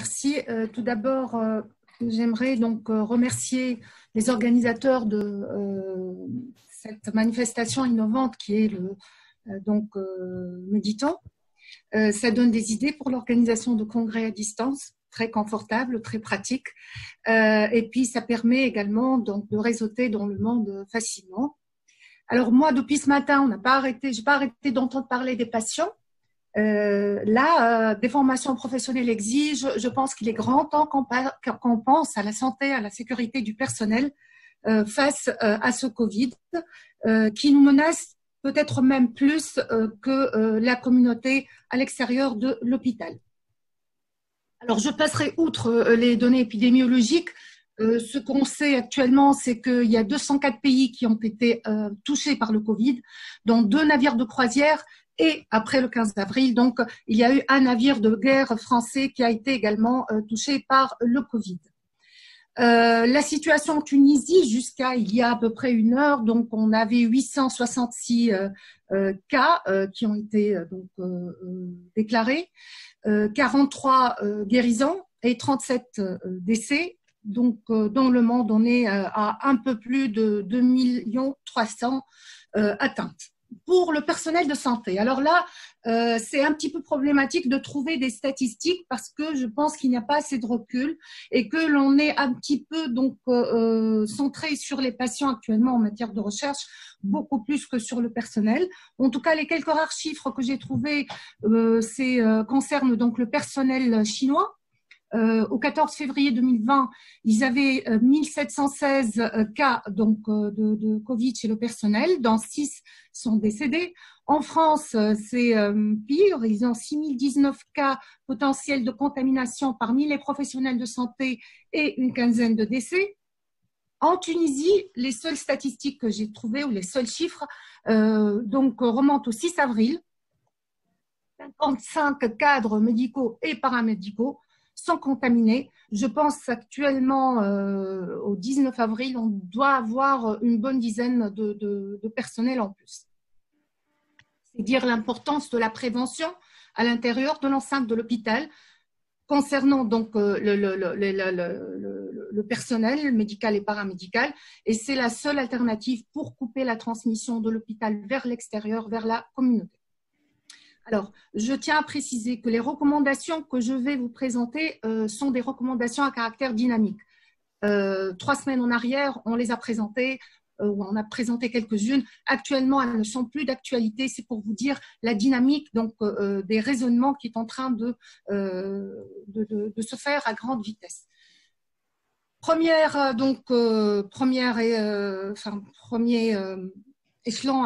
Merci. Tout d'abord, j'aimerais donc remercier les organisateurs de cette manifestation innovante qui est le Méditant. Ça donne des idées pour l'organisation de congrès à distance, très confortable, très pratique. Et puis, ça permet également donc de réseauter dans le monde facilement. Alors moi, depuis ce matin, j'ai pas arrêté d'entendre parler des patients. Des formations professionnelles exigent. Je pense qu'il est grand temps qu'on pense à la santé, à la sécurité du personnel face à ce Covid qui nous menace peut-être même plus que la communauté à l'extérieur de l'hôpital. Alors, je passerai outre les données épidémiologiques. Ce qu'on sait actuellement, c'est qu'il y a 204 pays qui ont été touchés par le Covid, dont 2 navires de croisière. Et après le 15 avril, donc, il y a eu un navire de guerre français qui a été également touché par le Covid. La situation en Tunisie, jusqu'à il y a à peu près 1 heure, donc on avait 866 cas qui ont été déclarés, 43 guérisons et 37 décès. Donc, dans le monde, on est à un peu plus de 2 300 000 atteintes. Pour le personnel de santé, alors là, c'est un petit peu problématique de trouver des statistiques parce que je pense qu'il n'y a pas assez de recul et que l'on est un petit peu centré sur les patients actuellement en matière de recherche, beaucoup plus que sur le personnel. En tout cas, les quelques rares chiffres que j'ai trouvés concernent donc le personnel chinois. Au 14 février 2020, ils avaient 1716 cas de Covid chez le personnel, dont 6 sont décédés. En France, c'est pire, ils ont 6019 cas potentiels de contamination parmi les professionnels de santé et une quinzaine de décès. En Tunisie, les seules statistiques que j'ai trouvées ou les seuls chiffres remontent au 6 avril. 55 cadres médicaux et paramédicaux sont contaminés. Je pense actuellement au 19 avril, on doit avoir une bonne dizaine de personnel en plus. C'est dire l'importance de la prévention à l'intérieur de l'enceinte de l'hôpital concernant donc le personnel médical et paramédical, et c'est la seule alternative pour couper la transmission de l'hôpital vers l'extérieur, vers la communauté. Alors, je tiens à préciser que les recommandations que je vais vous présenter sont des recommandations à caractère dynamique. 3 semaines en arrière, on les a présentées, ou on a présenté quelques-unes. Actuellement, elles ne sont plus d'actualité. C'est pour vous dire la dynamique des raisonnements qui est en train de se faire à grande vitesse. Premier échelon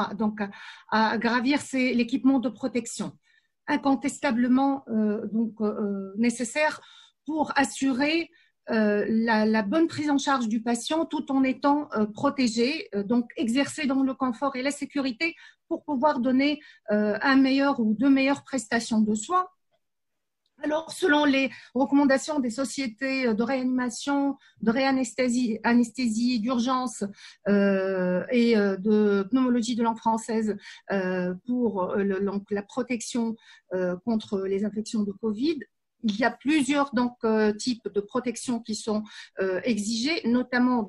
à gravir, c'est l'équipement de protection, incontestablement nécessaire pour assurer la bonne prise en charge du patient tout en étant protégé, donc exercer dans le confort et la sécurité pour pouvoir donner un meilleur ou de meilleures prestations de soins. Alors, selon les recommandations des sociétés de réanimation, de anesthésie d'urgence et de pneumologie de langue française pour la protection contre les infections de Covid, il y a plusieurs types de protection qui sont exigées, notamment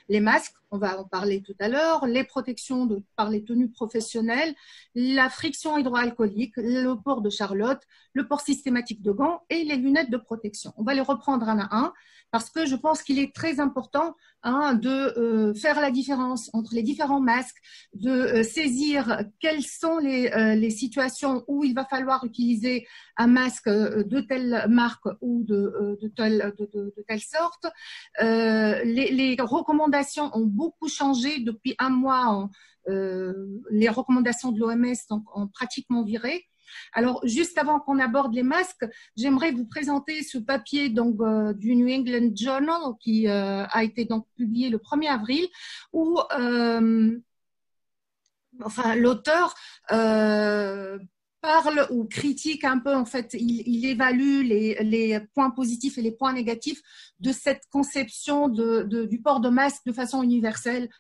les masques, on va en parler tout à l'heure, les protections par les tenues professionnelles, la friction hydroalcoolique, le port de charlotte, le port systématique de gants et les lunettes de protection. On va les reprendre un à un parce que je pense qu'il est très important de faire la différence entre les différents masques, de saisir quelles sont les situations où il va falloir utiliser un masque de telle marque ou de telle sorte. Les recommandations ont beaucoup changé depuis 1 mois. Les recommandations de l'OMS ont pratiquement viré. Alors, juste avant qu'on aborde les masques, j'aimerais vous présenter ce papier du New England Journal qui a été publié le 1er avril où l'auteur parle ou critique un peu, en fait, il évalue les points positifs et les points négatifs de cette conception du port de masque de façon universelle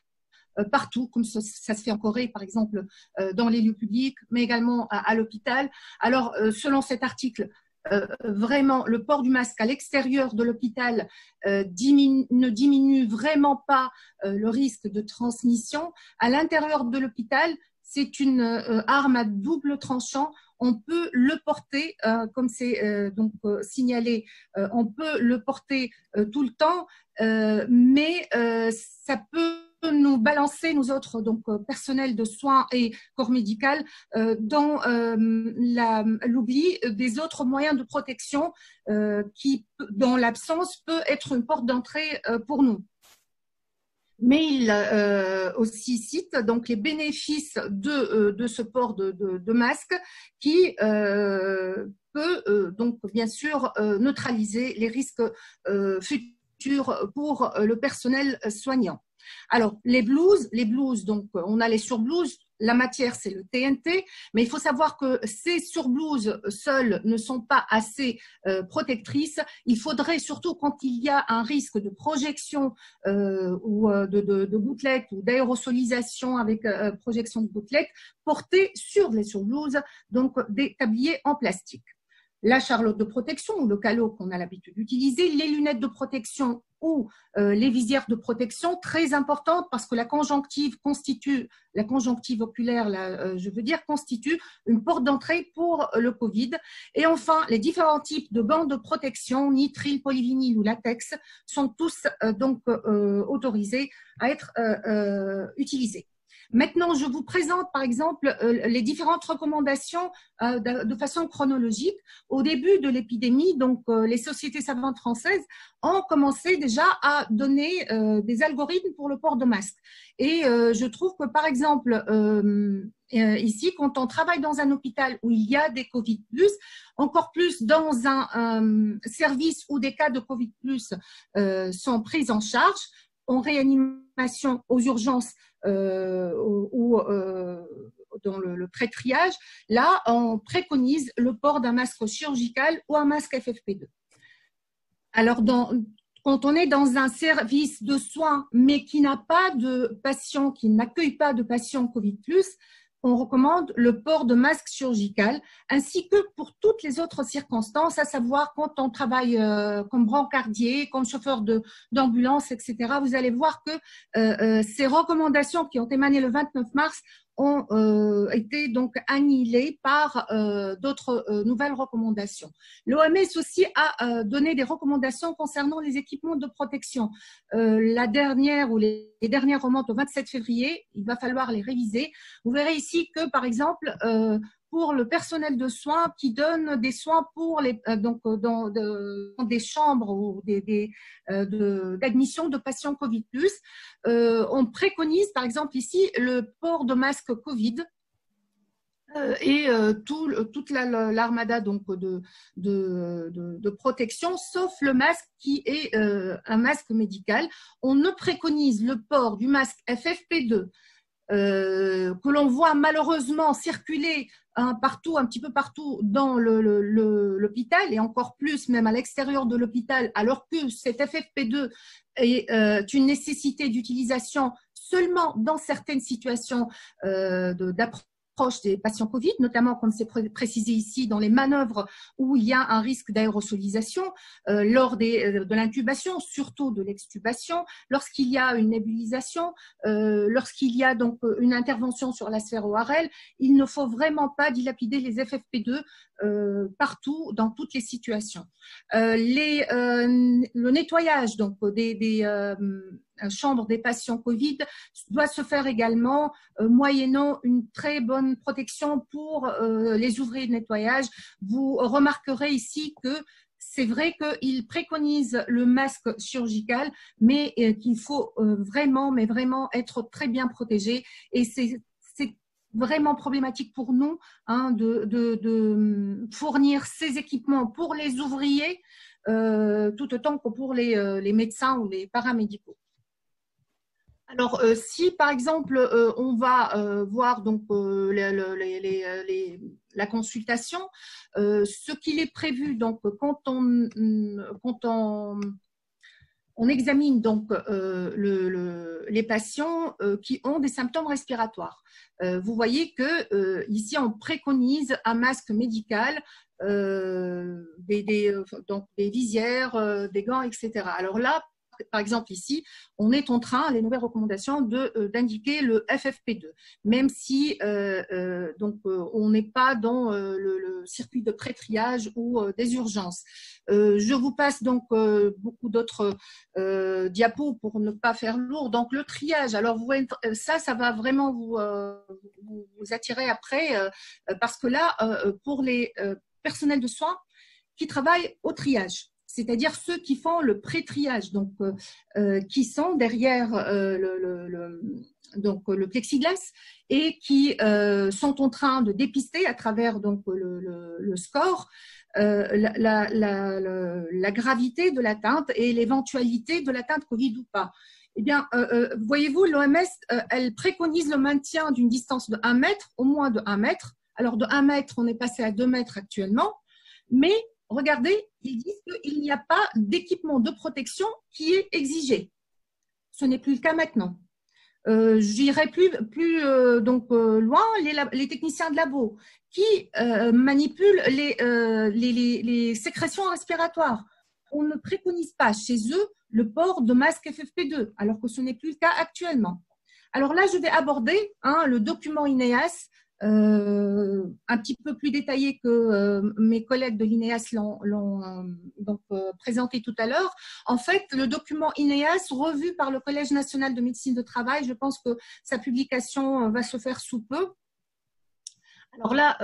partout, comme ça se fait en Corée, par exemple, dans les lieux publics, mais également à l'hôpital. Alors, selon cet article, vraiment le port du masque à l'extérieur de l'hôpital ne diminue vraiment pas le risque de transmission. À l'intérieur de l'hôpital, c'est une arme à double tranchant. On peut le porter, comme c'est donc signalé, on peut le porter tout le temps, mais ça peut nous balancer, nous autres donc personnel de soins et corps médical, dans l'oubli des autres moyens de protection qui, dans l'absence, peut être une porte d'entrée pour nous. Mais il aussi cite donc les bénéfices de ce port de masque qui peut donc bien sûr neutraliser les risques futurs pour le personnel soignant. Alors, les blouses, donc on a les surblouses, la matière c'est le TNT, mais il faut savoir que ces surblouses seules ne sont pas assez protectrices. Il faudrait surtout quand il y a un risque de projection ou de gouttelettes ou d'aérosolisation avec projection de gouttelettes, porter sur les surblouses donc des tabliers en plastique. La charlotte de protection ou le calot qu'on a l'habitude d'utiliser, les lunettes de protection ou les visières de protection, très importantes parce que la conjonctive oculaire, je veux dire, constitue une porte d'entrée pour le Covid. Et enfin, les différents types de gants de protection, nitrile, polyvinyle ou latex, sont tous donc autorisés à être utilisés. Maintenant, je vous présente par exemple les différentes recommandations de façon chronologique. Au début de l'épidémie, donc les sociétés savantes françaises ont commencé déjà à donner des algorithmes pour le port de masque. Et je trouve que par exemple ici, quand on travaille dans un hôpital où il y a des Covid+, encore plus dans un service où des cas de Covid+, sont pris en charge, en réanimation aux urgences ou dans le pré-triage, là, on préconise le port d'un masque chirurgical ou un masque FFP2. Alors, quand on est dans un service de soins, mais qui n'a pas de patients, qui n'accueille pas de patients Covid+, on recommande le port de masque chirurgical, ainsi que pour toutes les autres circonstances, à savoir quand on travaille comme brancardier, comme chauffeur d'ambulance, etc. Vous allez voir que ces recommandations qui ont émané le 29 mars ont été donc annihilées par d'autres nouvelles recommandations. L'OMS aussi a donné des recommandations concernant les équipements de protection. La dernière ou les dernières remontent au 27 février, il va falloir les réviser. Vous verrez ici que, par exemple, pour le personnel de soins qui donne des soins pour les donc dans des chambres ou d'admission de patients Covid+, on préconise par exemple ici le port de masque Covid et toute l'armada donc de protection, sauf le masque qui est un masque médical. On ne préconise le port du masque FFP2 que l'on voit malheureusement circuler un petit peu partout dans l'hôpital et encore plus même à l'extérieur de l'hôpital, alors que cet FFP2 est une nécessité d'utilisation seulement dans certaines situations d'approche des patients Covid, notamment comme c'est précisé ici dans les manœuvres où il y a un risque d'aérosolisation, lors de l'intubation, surtout de l'extubation, lorsqu'il y a une nébulisation, lorsqu'il y a donc une intervention sur la sphère ORL, il ne faut vraiment pas dilapider les FFP2 partout, dans toutes les situations. Le nettoyage donc des chambre des patients Covid doit se faire également moyennant une très bonne protection pour les ouvriers de nettoyage. Vous remarquerez ici que c'est vrai qu'il préconise le masque chirurgical, mais qu'il faut vraiment être très bien protégé. Et c'est vraiment problématique pour nous de fournir ces équipements pour les ouvriers tout autant que pour les médecins ou les paramédicaux. Alors, si par exemple on va voir donc la consultation, ce qu'il est prévu donc quand on on examine donc les patients qui ont des symptômes respiratoires. Vous voyez que ici, on préconise un masque médical, donc des visières, des gants, etc. Alors là, par exemple ici, on est en train, les nouvelles recommandations, d'indiquer le FFP2, même si on n'est pas dans le circuit de pré-triage ou des urgences. Je vous passe donc beaucoup d'autres diapos pour ne pas faire lourd. Donc le triage, alors vous voyez, ça va vraiment vous attirer après, parce que là, pour les personnels de soins qui travaillent au triage, c'est-à-dire ceux qui font le pré-triage, donc qui sont derrière le plexiglas et qui sont en train de dépister à travers donc le score la gravité de l'atteinte et l'éventualité de l'atteinte Covid ou pas. Eh bien, voyez-vous, l'OMS, elle préconise le maintien d'une distance de 1 mètre, au moins de 1 mètre. Alors, de 1 mètre, on est passé à 2 mètres actuellement, mais regardez, ils disent qu'il n'y a pas d'équipement de protection qui est exigé. Ce n'est plus le cas maintenant. J'irai plus loin, les techniciens de labo qui manipulent les sécrétions respiratoires. On ne préconise pas chez eux le port de masque FFP2, alors que ce n'est plus le cas actuellement. Alors là, je vais aborder le document INEAS, un petit peu plus détaillé que mes collègues de l'INEAS l'ont présenté tout à l'heure. En fait, le document INEAS, revu par le Collège national de médecine de travail, je pense que sa publication va se faire sous peu. Alors là,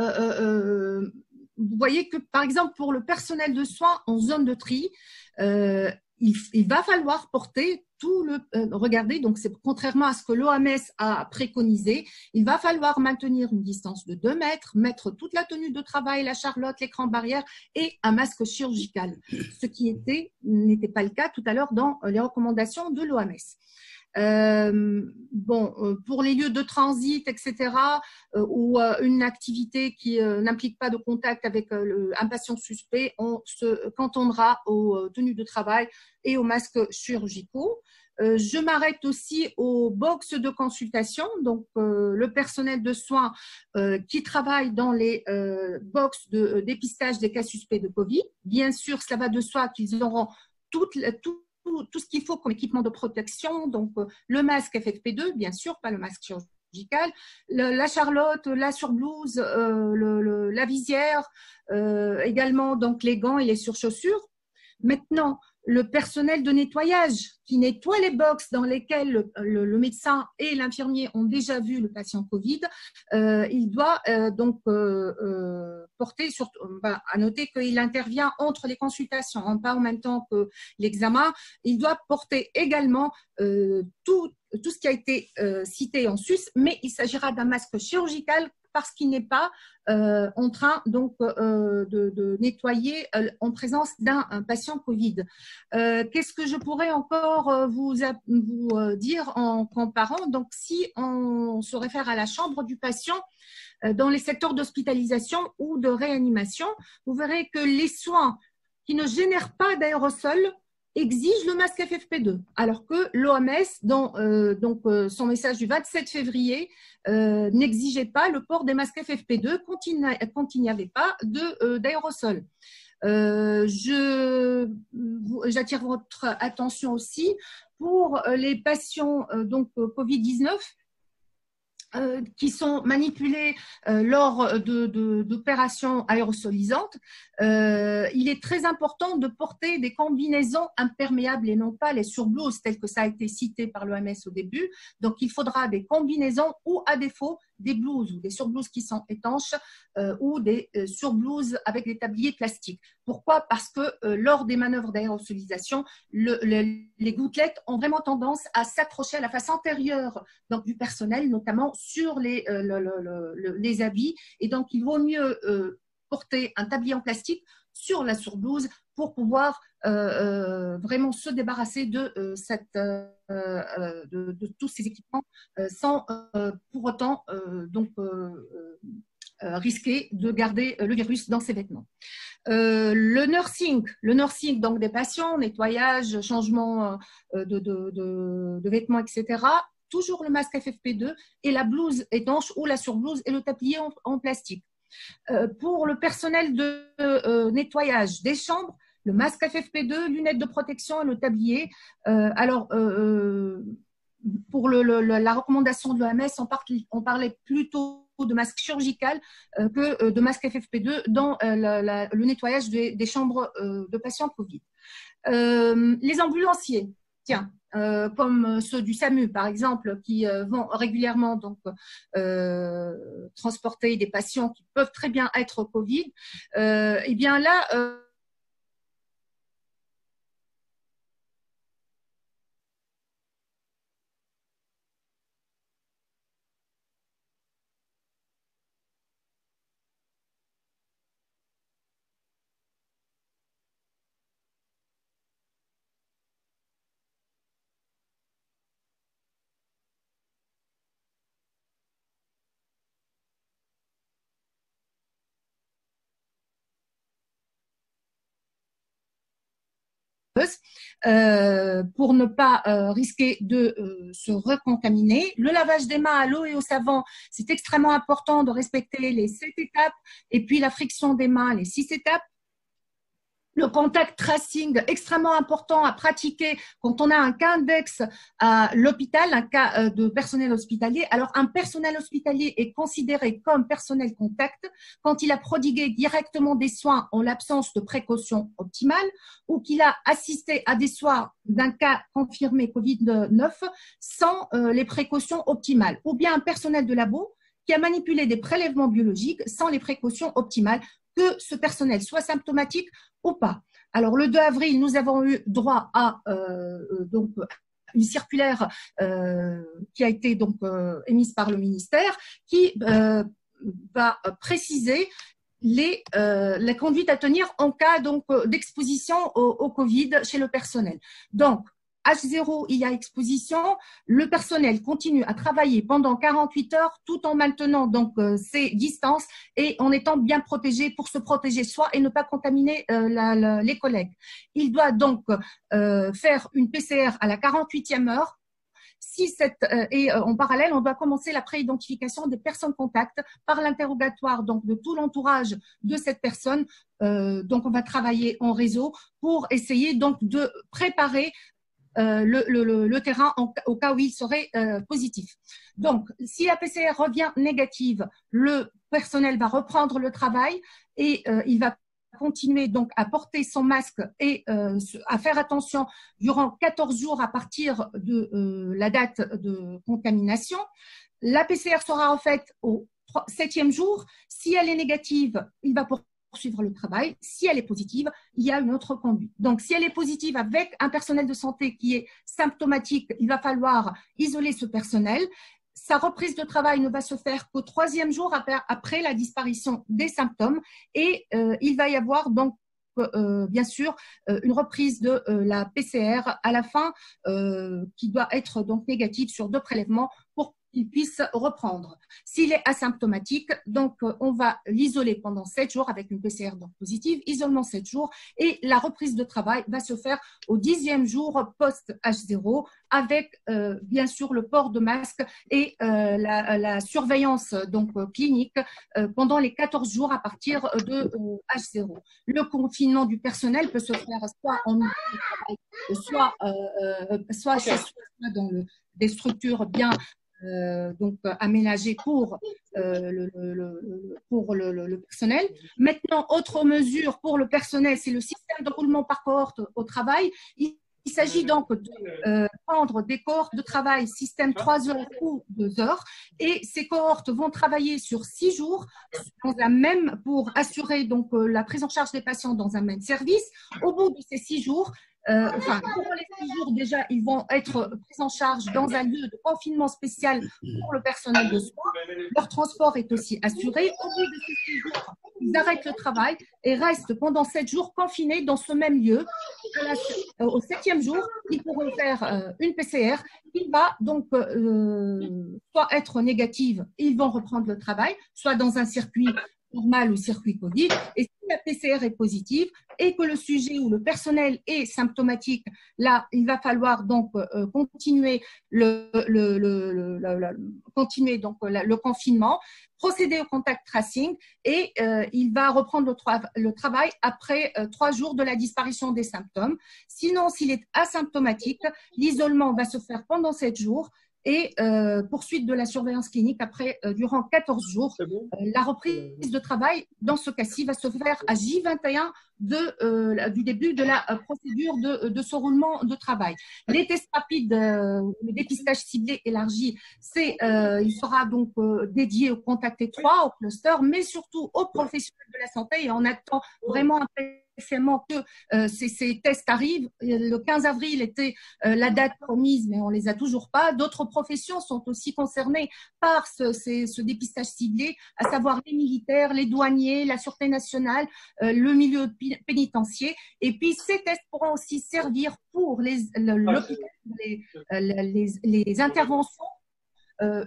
vous voyez que, par exemple, pour le personnel de soins en zone de tri, il va falloir porter regardez, donc c'est contrairement à ce que l'OMS a préconisé, il va falloir maintenir une distance de 2 mètres, mettre toute la tenue de travail, la charlotte, l'écran barrière et un masque chirurgical, ce qui n'était pas le cas tout à l'heure dans les recommandations de l'OMS. Pour les lieux de transit, etc., ou une activité qui n'implique pas de contact avec un patient suspect, on se cantonnera aux tenues de travail et aux masques chirurgicaux. Je m'arrête aussi aux box de consultation, donc le personnel de soins qui travaille dans les box de dépistage des cas suspects de Covid. Bien sûr, cela va de soi qu'ils auront tout ce qu'il faut comme équipement de protection, donc le masque FFP2, bien sûr, pas le masque chirurgical, la charlotte, la surblouse, la visière, également donc les gants et les surchaussures. Maintenant, le personnel de nettoyage qui nettoie les box dans lesquelles le médecin et l'infirmier ont déjà vu le patient Covid, il doit porter, à noter qu'il intervient entre les consultations, pas en même temps que l'examen, il doit porter également tout ce qui a été cité en sus, mais il s'agira d'un masque chirurgical parce qu'il n'est pas en train donc de nettoyer en présence d'un patient Covid. Qu'est-ce que je pourrais encore vous dire en comparant? Donc, si on se réfère à la chambre du patient, dans les secteurs d'hospitalisation ou de réanimation, vous verrez que les soins qui ne génèrent pas d'aérosols exige le masque FFP2, alors que l'OMS, dans son message du 27 février, n'exigeait pas le port des masques FFP2 quand il n'y avait pas d'aérosol. J'attire votre attention aussi pour les patients Covid-19 qui sont manipulés lors d'opérations aérosolisantes. Il est très important de porter des combinaisons imperméables et non pas les surblouses telles que ça a été cité par l'OMS au début. Donc, il faudra des combinaisons ou à défaut des blouses ou des surblouses qui sont étanches ou des surblouses avec des tabliers plastiques. Pourquoi? Parce que lors des manœuvres d'aérosolisation, les gouttelettes ont vraiment tendance à s'accrocher à la face antérieure donc, du personnel, notamment sur les habits. Et donc, il vaut mieux porter un tablier en plastique sur la surblouse pour pouvoir vraiment se débarrasser de tous ces équipements sans pour autant risquer de garder le virus dans ses vêtements. Le nursing donc des patients, nettoyage, changement de vêtements, etc. Toujours le masque FFP2 et la blouse étanche ou la surblouse et le tablier en plastique. Pour le personnel de nettoyage des chambres, le masque FFP2, lunettes de protection et le tablier. Pour la recommandation de l'OMS, on parlait plutôt de masque chirurgical que de masque FFP2 dans le nettoyage des chambres de patients Covid. Les ambulanciers, tiens, comme ceux du SAMU par exemple, qui vont régulièrement donc transporter des patients qui peuvent très bien être Covid, et bien là pour ne pas risquer de se recontaminer. Le lavage des mains à l'eau et au savon, c'est extrêmement important de respecter les 7 étapes et puis la friction des mains, les 6 étapes. Le contact tracing, extrêmement important à pratiquer quand on a un cas index à l'hôpital, un cas de personnel hospitalier. Alors, un personnel hospitalier est considéré comme personnel contact quand il a prodigué directement des soins en l'absence de précautions optimales ou qu'il a assisté à des soins d'un cas confirmé Covid-19 sans les précautions optimales. Ou bien un personnel de labo qui a manipulé des prélèvements biologiques sans les précautions optimales, que ce personnel soit symptomatique ou pas. Alors, le 2 avril, nous avons eu droit à donc une circulaire qui a été donc émise par le ministère qui va préciser la conduite à tenir en cas donc d'exposition au Covid chez le personnel. Donc, H0, il y a exposition. Le personnel continue à travailler pendant 48 heures tout en maintenant donc ses distances et en étant bien protégé pour se protéger soi et ne pas contaminer les collègues. Il doit donc faire une PCR à la 48e heure. Et en parallèle, on doit commencer la pré-identification des personnes contacts par l'interrogatoire donc de tout l'entourage de cette personne. Donc, on va travailler en réseau pour essayer donc de préparer le terrain au cas où il serait positif. Donc, si la PCR revient négative, le personnel va reprendre le travail et il va continuer donc à porter son masque et à faire attention durant 14 jours à partir de la date de contamination. La PCR sera refaite au 7e jour. Si elle est négative, il va poursuivre le travail. Si elle est positive, il y a une autre conduite. Donc, si elle est positive avec un personnel de santé qui est symptomatique, il va falloir isoler ce personnel. Sa reprise de travail ne va se faire qu'au 3e jour après la disparition des symptômes et il va y avoir donc bien sûr une reprise de la PCR à la fin qui doit être donc négative sur 2 prélèvements pour qu'il puisse reprendre. S'il est asymptomatique, donc on va l'isoler pendant 7 jours avec une PCR donc positive, isolement 7 jours et la reprise de travail va se faire au 10e jour post-H0 avec bien sûr le port de masque et la surveillance donc clinique pendant les 14 jours à partir de H0. Le confinement du personnel peut se faire soit en soit chez soi, soit dans des structures bien donc aménagé pour le personnel. Maintenant, autre mesure pour le personnel, c'est le système de roulement par cohorte au travail. Il s'agit donc de prendre des cohortes de travail système 3 heures ou 2 heures et ces cohortes vont travailler sur 6 jours pour assurer donc la prise en charge des patients dans un même service. Au bout de ces 6 jours, enfin, durant les 6 jours, déjà, ils vont être pris en charge dans un lieu de confinement spécial pour le personnel de soins. Leur transport est aussi assuré. Au bout de ces 6 jours, ils arrêtent le travail et restent pendant 7 jours confinés dans ce même lieu. Au 7e jour, ils pourront faire une PCR qui va donc soit être négative et ils vont reprendre le travail, soit dans un circuit normal ou circuit Covid. Et si la PCR est positive et que le sujet ou le personnel est symptomatique, là, il va falloir donc continuer le confinement, procéder au contact tracing et il va reprendre le travail après 3 jours de la disparition des symptômes. Sinon, s'il est asymptomatique, l'isolement va se faire pendant 7 jours et poursuite de la surveillance clinique après durant 14 jours. La reprise de travail, dans ce cas-ci, va se faire à J21 du début de la procédure de ce roulement de travail. Les tests rapides, le dépistage ciblé élargi, il sera donc dédié aux contacts étroits, aux clusters, mais surtout aux professionnels de la santé et on attend vraiment que ces tests arrivent. Le 15 avril était la date promise, mais on ne les a toujours pas. D'autres professions sont aussi concernées par ce dépistage ciblé, à savoir les militaires, les douaniers, la sûreté nationale, le milieu pénitentiaire. Et puis, ces tests pourront aussi servir pour les interventions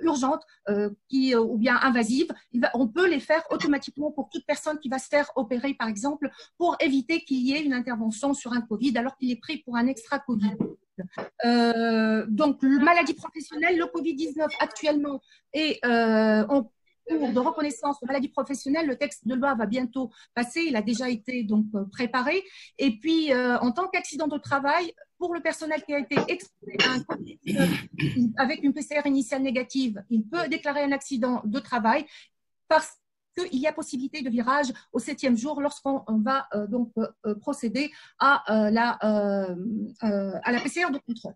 urgentes ou bien invasives. On peut les faire automatiquement pour toute personne qui va se faire opérer, par exemple, pour éviter qu'il y ait une intervention sur un Covid alors qu'il est pris pour un extra Covid. Donc, maladie professionnelle, le Covid-19 actuellement est en cours de reconnaissance de maladie professionnelle. Le texte de loi va bientôt passer. Il a déjà été donc préparé. Et puis, en tant qu'accident de travail, pour le personnel qui a été exposé à un Covid-19 avec une PCR initiale négative, il peut déclarer un accident de travail parce qu'il y a possibilité de virage au 7e jour lorsqu'on va donc procéder à la PCR de contrôle.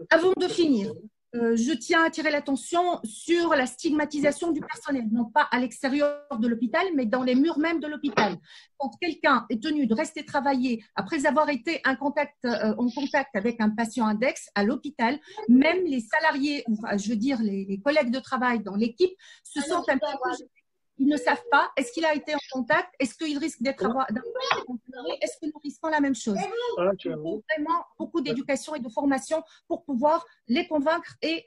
Avant de finir, je tiens à attirer l'attention sur la stigmatisation du personnel, non pas à l'extérieur de l'hôpital, mais dans les murs même de l'hôpital. Quand quelqu'un est tenu de rester travailler après avoir été en contact avec un patient index à l'hôpital, même les salariés, je veux dire les collègues de travail dans l'équipe, se sentent un petit peu. Ils ne savent pas, est-ce qu'il a été en contact, est-ce qu'il risque d'être contaminé, est-ce que nous risquons la même chose. Il faut vraiment beaucoup d'éducation et de formation pour pouvoir les convaincre et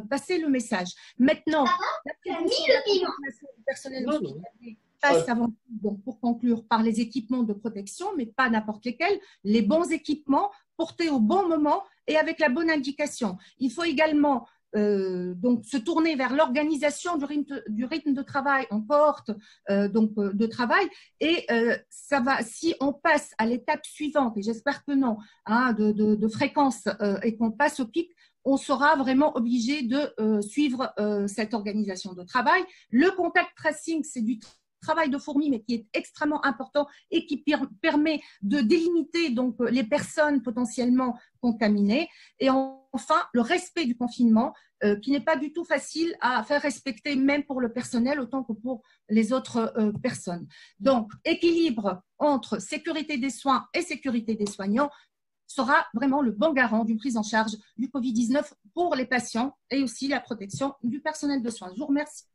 passer le message. Maintenant, la prévention et la contamination du personnel hospitalier passe avant tout, donc, pour conclure, par les équipements de protection, mais pas n'importe lesquels, les bons équipements portés au bon moment et avec la bonne indication. Il faut également donc se tourner vers l'organisation du rythme de travail en cohorte de travail et ça va, si on passe à l'étape suivante, et j'espère que non, hein, de fréquence et qu'on passe au pic, on sera vraiment obligé de suivre cette organisation de travail. Le contact tracing, c'est du travail de fourmi, mais qui est extrêmement important et qui permet de délimiter donc les personnes potentiellement contaminées. Et enfin, le respect du confinement, qui n'est pas du tout facile à faire respecter, même pour le personnel, autant que pour les autres personnes. Donc, équilibre entre sécurité des soins et sécurité des soignants sera vraiment le bon garant d'une prise en charge du Covid-19 pour les patients et aussi la protection du personnel de soins. Je vous remercie.